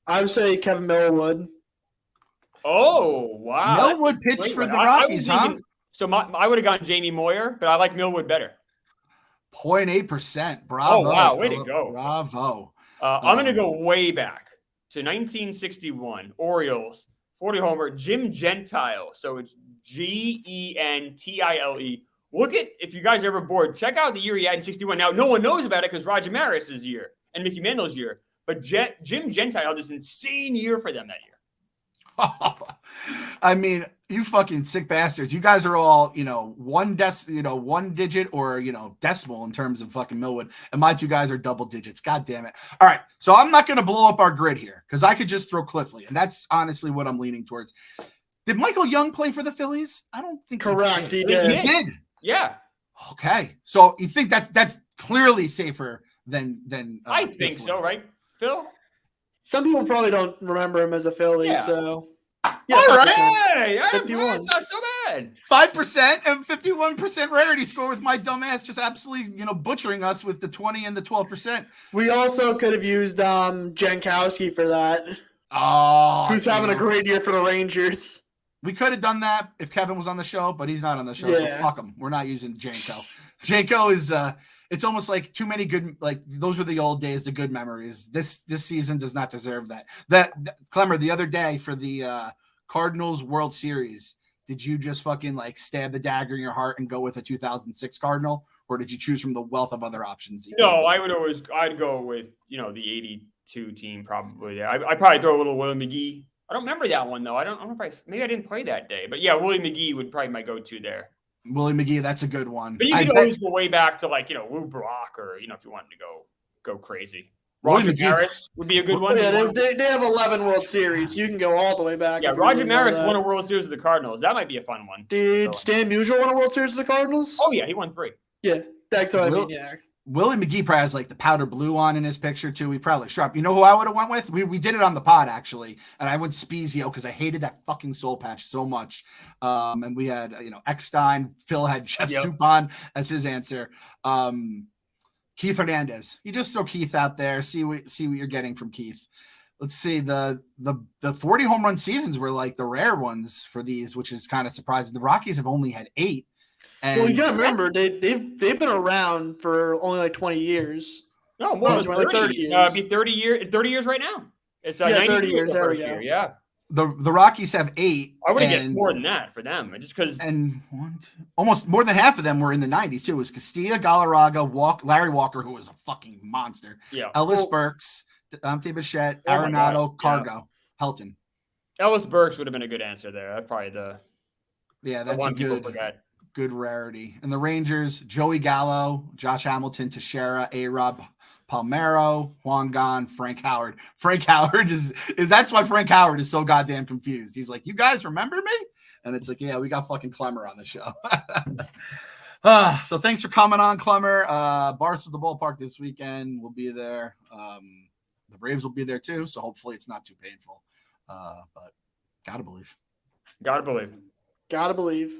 I would say Kevin Millwood. Oh, wow. Millwood pitched for the Rockies, huh? So I would have gone Jamie Moyer, but I like Millwood better. 0.8%. Bravo. Oh, wow. Way to go. Bravo. I'm going to go way back to 1961. Orioles, 40 homer, Jim Gentile. So it's Gentile. Look at, if you guys are ever bored, check out the year he had in 61. Now, no one knows about it because Roger Maris's year and Mickey Mantle's year. But Jim Gentile had this insane year for them that year. I mean, you fucking sick bastards. You guys are all, one digit or, decimal in terms of fucking Millwood. And my 2 guys are double digits. God damn it. All right. So I'm not going to blow up our grid here because I could just throw Cliffley. And that's honestly what I'm leaning towards. Did Michael Young play for the Phillies? I don't think correct. He did. He did. Yeah. Okay. So you think that's clearly safer than I think so, right, Phil? Some people probably don't remember him as a Philly, Yeah. so. Yeah, all right. Hey, 51. that's not so bad. 5% and 51% rarity score with my dumb ass just absolutely, butchering us with the 20 and the 12%. We also could have used Jankowski for that. Oh, who's having a great year for the Rangers. We could have done that if Kevin was on the show, but he's not on the show, so fuck him. We're not using Janko. Janko is it's almost like too many good, like those were the old days, the good memories. This season does not deserve that. Clemmer, the other day for the Cardinals World Series, did you just fucking like stab the dagger in your heart and go with a 2006 Cardinal, or did you choose from the wealth of other options? No, I'd go with the 82 team probably. Yeah, I'd probably throw a little Willie McGee. I don't remember that one though. I don't know if maybe I didn't play that day, but yeah, Willie McGee would probably my go-to there. Willie McGee, that's a good one. But you could always go way back to like Lou Brock or if you wanted to go crazy. Roger Maris would be a good one. Yeah, they have 11 World Series. You can go all the way back. Yeah, Roger Maris won a World Series with the Cardinals. That might be a fun one. Did Stan Musial win a World Series with the Cardinals? Oh yeah, he won 3. Yeah, that's what I mean. Yeah. Willie McGee probably has like the powder blue on in his picture too. He probably looks sharp. You know who I would have went with? We did it on the pod actually, and I went Spezio because I hated that fucking soul patch so much. And we had Eckstein. Phil had Jeff Suppan as his answer. Keith Hernandez. You just throw Keith out there. See what you're getting from Keith. Let's see the 40 home run seasons were like the rare ones for these, which is kind of surprising. The Rockies have only had 8. And well, you gotta remember they've been around for only like 20 years. No, more than 30. Like 30 years. It'd be 30 years. 30 years right now. It's 30 years. There we go. Year, yeah. The Rockies have 8. I would have guessed more than that for them, just because. And almost more than half of them were in the 90s too. It was Castilla, Galarraga, Larry Walker, who was a fucking monster. Yeah. Ellis Burks, Dante Bichette, Arenado, Cargo, Helton. Ellis Burks would have been a good answer there. That's probably that's a good rarity. And the Rangers, Joey Gallo, Josh Hamilton, Teixeira, A-Rob, Palmeiro, Juan Gon, Frank Howard. Frank Howard is that's why Frank Howard is so goddamn confused. He's like, you guys remember me? And it's like, yeah, we got fucking Clemmer on the show. So thanks for coming on, Clemmer. Barstool the Ballpark this weekend. We'll be there. The Braves will be there too, so hopefully it's not too painful. But gotta believe. Gotta believe. Gotta believe.